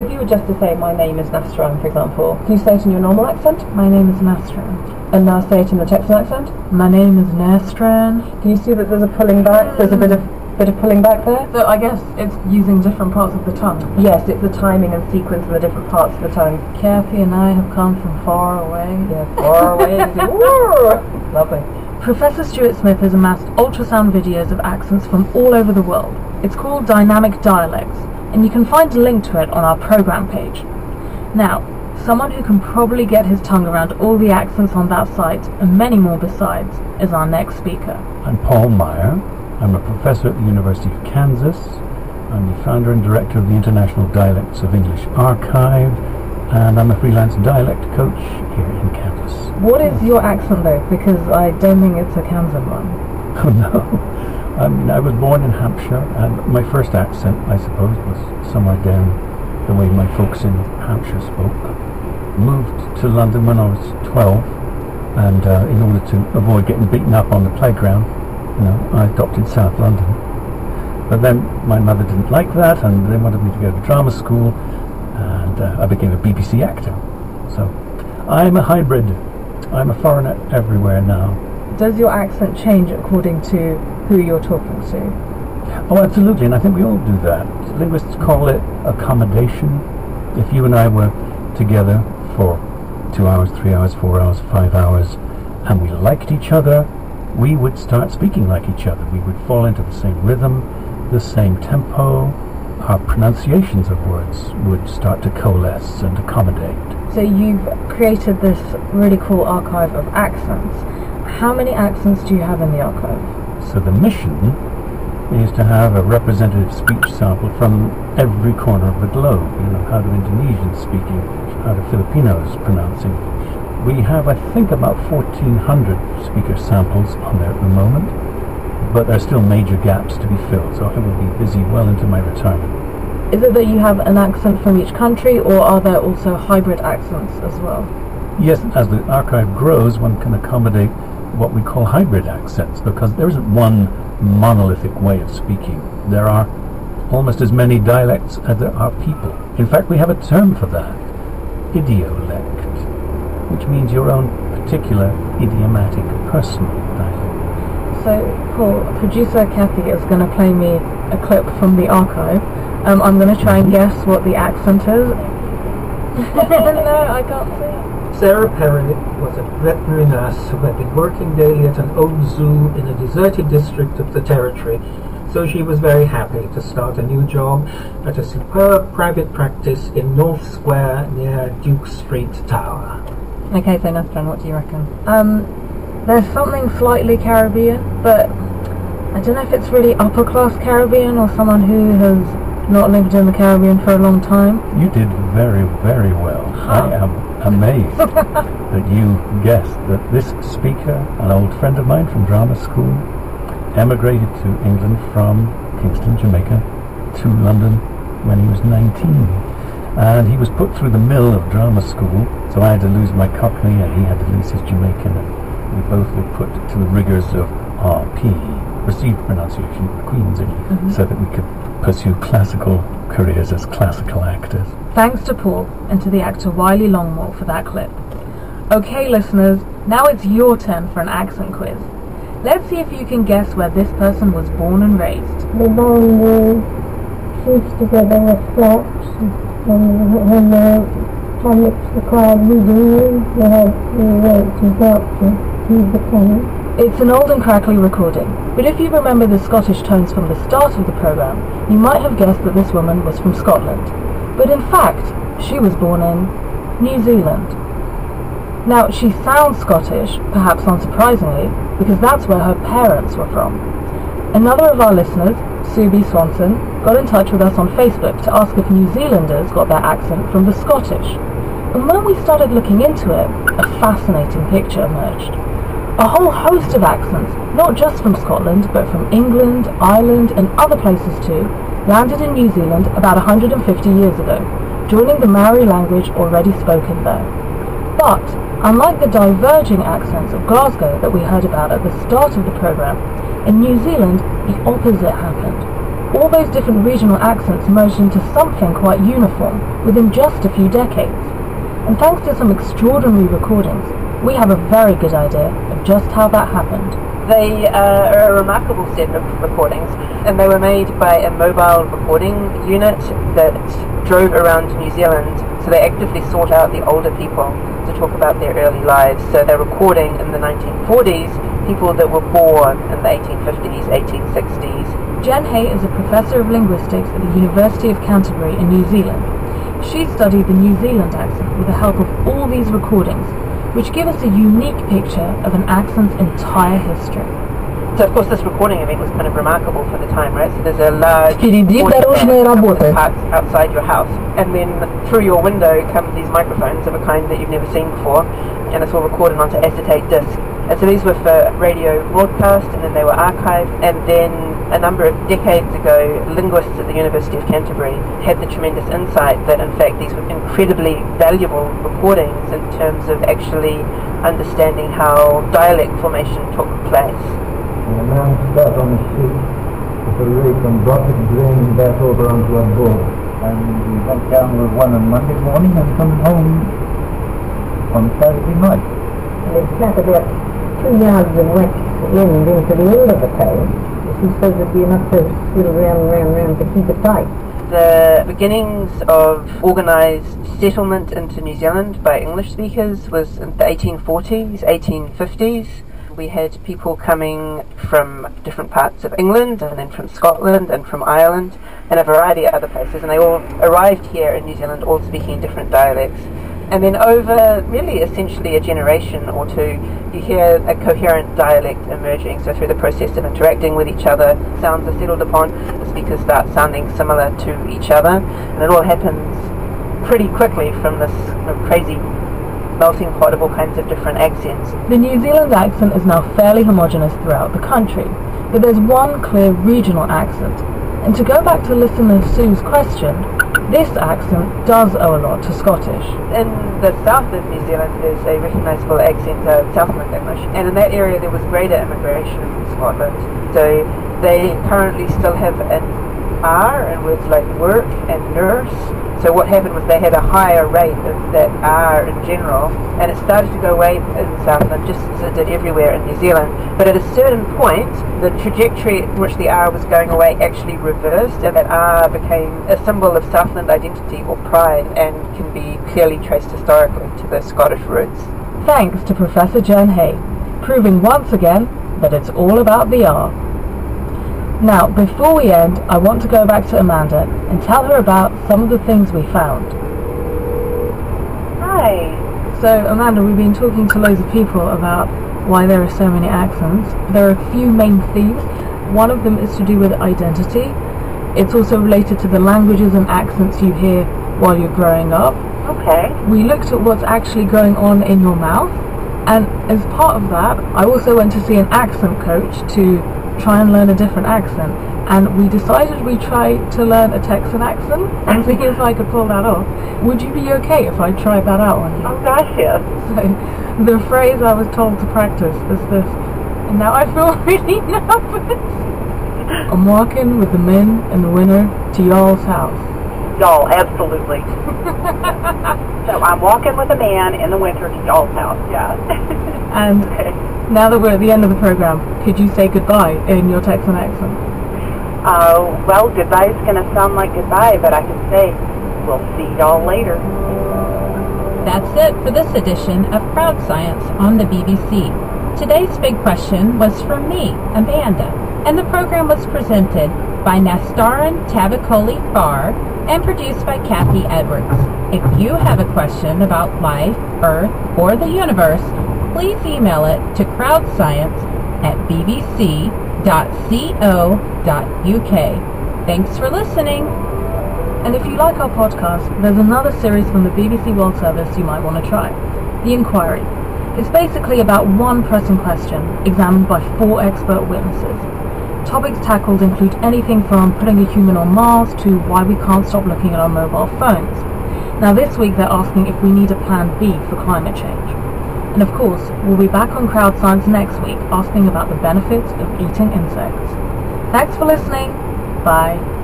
If you were just to say, my name is Nastran, for example, can you say it in your normal accent? My name is Nastran. And now say it in the Texan accent? My name is Nastran. Can you see that there's a pulling back? There's a bit of pulling back there? So I guess it's using different parts of the tongue. Yes, it's the timing and sequence of the different parts of the tongue. Kathy and I have come from far away. Yeah, far away. Lovely. Professor Stuart Smith has amassed ultrasound videos of accents from all over the world. It's called Dynamic Dialects, and you can find a link to it on our program page. Now, someone who can probably get his tongue around all the accents on that site, and many more besides, is our next speaker. I'm Paul Meyer. I'm a professor at the University of Kansas. I'm the founder and director of the International Dialects of English Archive, and I'm a freelance dialect coach here in Kansas. What is your accent though? Because I don't think it's a Kansan one. Oh no. I mean, I was born in Hampshire, and my first accent, I suppose, was somewhere down the way my folks in Hampshire spoke. Moved to London when I was 12, and in order to avoid getting beaten up on the playground, I adopted South London. But then my mother didn't like that, and they wanted me to go to drama school, and I became a BBC actor. So I'm a hybrid. I'm a foreigner everywhere now. Does your accent change according to who you're talking to? Oh, absolutely, and I think we all do that. Linguists call it accommodation. If you and I were together for 2 hours, 3 hours, 4 hours, 5 hours, and we liked each other, we would start speaking like each other. We would fall into the same rhythm, the same tempo. Our pronunciations of words would start to coalesce and accommodate. So you've created this really cool archive of accents. How many accents do you have in the archive? So the mission is to have a representative speech sample from every corner of the globe. How do Indonesians speak English? How do Filipinos pronounce English? We have, I think, about 1,400 speaker samples on there at the moment, but there are still major gaps to be filled, so I will be busy well into my retirement. Is it that you have an accent from each country, or are there also hybrid accents as well? Yes, as the archive grows, one can accommodate what we call hybrid accents, because there isn't one monolithic way of speaking. There are almost as many dialects as there are people. In fact, we have a term for that, idiolect, which means your own particular idiomatic personal dialect. So, Paul, producer Kathy is going to play me a clip from the archive. I'm going to try and guess what the accent is. No, I can't see. Sarah Perry was a veterinary nurse who had been working daily at an old zoo in a deserted district of the territory, so she was very happy to start a new job at a superb private practice in North Square near Duke Street Tower. Okay, so Nastran, what do you reckon? There's something slightly Caribbean, but I don't know if it's really upper class Caribbean or someone who has not lived in the Caribbean for a long time. You did very, very well. I am amazed that you guessed that this speaker, an old friend of mine from drama school, emigrated to England from Kingston, Jamaica, to London when he was 19. And he was put through the mill of drama school, so I had to lose my Cockney and he had to lose his Jamaican, and we both were put to the rigours of RP, received pronunciation, Queen's English, so that we could pursue classical careers as classical actors. Thanks to Paul and to the actor Wiley Longmore for that clip. Okay, listeners, now it's your turn for an accent quiz. Let's see if you can guess where this person was born and raised. The bamboo fused together with flaps, and when the comics required reading, they had to wait to help to read the comics. It's an old and crackly recording, but if you remember the Scottish tones from the start of the programme, you might have guessed that this woman was from Scotland. But in fact, she was born in New Zealand. Now, she sounds Scottish, perhaps unsurprisingly, because that's where her parents were from. Another of our listeners, Subi Swanson, got in touch with us on Facebook to ask if New Zealanders got their accent from the Scottish. And when we started looking into it, a fascinating picture emerged. A whole host of accents, not just from Scotland, but from England, Ireland, and other places too, landed in New Zealand about 150 years ago, joining the Maori language already spoken there. But, unlike the diverging accents of Glasgow that we heard about at the start of the programme, in New Zealand the opposite happened. all those different regional accents merged into something quite uniform within just a few decades. And thanks to some extraordinary recordings, we have a very good idea of just how that happened. They are a remarkable set of recordings, and they were made by a mobile recording unit that drove around New Zealand. So they actively sought out the older people to talk about their early lives. So they're recording in the 1940s people that were born in the 1850s, 1860s. Jen Hay is a professor of linguistics at the University of Canterbury in New Zealand. She studied the New Zealand accent with the help of all these recordings, which give us a unique picture of an accent's entire history. So of course this recording event was kind of remarkable for the time, right? So there's a large park outside your house, and then through your window come these microphones of a kind that you've never seen before, and it's all recorded onto acetate disc. And so these were for radio broadcast, and then they were archived, and then a number of decades ago, linguists at the University of Canterbury had the tremendous insight that in fact these were incredibly valuable recordings in terms of actually understanding how dialect formation took place. And a man sat on a sheet with a rake and brought it draining back over onto a boat. And we went down with one on Monday morning and come home on Saturday night. And it's not about 2 yards of wet wind into the end of the cove. She says it'd be enough to swirl round to keep it tight. The beginnings of organised settlement into New Zealand by English speakers was in the 1840s, 1850s. We had people coming from different parts of England, and then from Scotland and from Ireland and a variety of other places, and they all arrived here in New Zealand all speaking different dialects. And then over really essentially a generation or two, you hear a coherent dialect emerging. So through the process of interacting with each other, sounds are settled upon, the speakers start sounding similar to each other, and it all happens pretty quickly from this crazy melting pot of all kinds of different accents. The New Zealand accent is now fairly homogeneous throughout the country, but there's one clear regional accent. And to go back to listener Sue's question, this accent does owe a lot to Scottish. In the south of New Zealand there's a recognisable accent of Southland English, and in that area there was greater immigration from Scotland. So they currently still have an R in words like work and nurse. So what happened was they had a higher rate of that R in general, and it started to go away in Southland just as it did everywhere in New Zealand. But at a certain point, the trajectory in which the R was going away actually reversed, and that R became a symbol of Southland identity or pride, and can be clearly traced historically to the Scottish roots. Thanks to Professor Jen Hay, proving once again that it's all about the R. Now, before we end, I want to go back to Amanda and tell her about some of the things we found. Hi. So, Amanda, we've been talking to loads of people about why there are so many accents. There are a few main themes. One of them is to do with identity. It's also related to the languages and accents you hear while you're growing up. Okay. We looked at what's actually going on in your mouth, and as part of that, I also went to see an accent coach to try and learn a different accent, and we decided we'd try to learn a Texan accent and see if I could pull that off. Would you be okay if I tried that out on you? Oh gosh, yes. So, the phrase I was told to practice is this, and now I feel really nervous. I'm walking with the men and the winter to y'all's house. Y'all, absolutely. So I'm walking with a man in the winter to y'all's house, yeah. And okay. Now that we're at the end of the program, could you say goodbye in your Texan accent? Well, goodbye is going to sound like goodbye, but I can say, we'll see y'all later. That's it for this edition of Crowd Science on the BBC. Today's big question was from me, Amanda, and the program was presented by Nastaran Tabacoli Farr and produced by Kathy Edwards. If you have a question about life, Earth, or the universe, please email it to crowdscience@bbc.co.uk. Thanks for listening. And if you like our podcast, there's another series from the BBC World Service you might want to try. The Inquiry. It's basically about one pressing question, examined by 4 expert witnesses. Topics tackled include anything from putting a human on Mars to why we can't stop looking at our mobile phones. Now this week they're asking if we need a plan B for climate change. And of course, we'll be back on Crowd Science next week asking about the benefits of eating insects. Thanks for listening. Bye.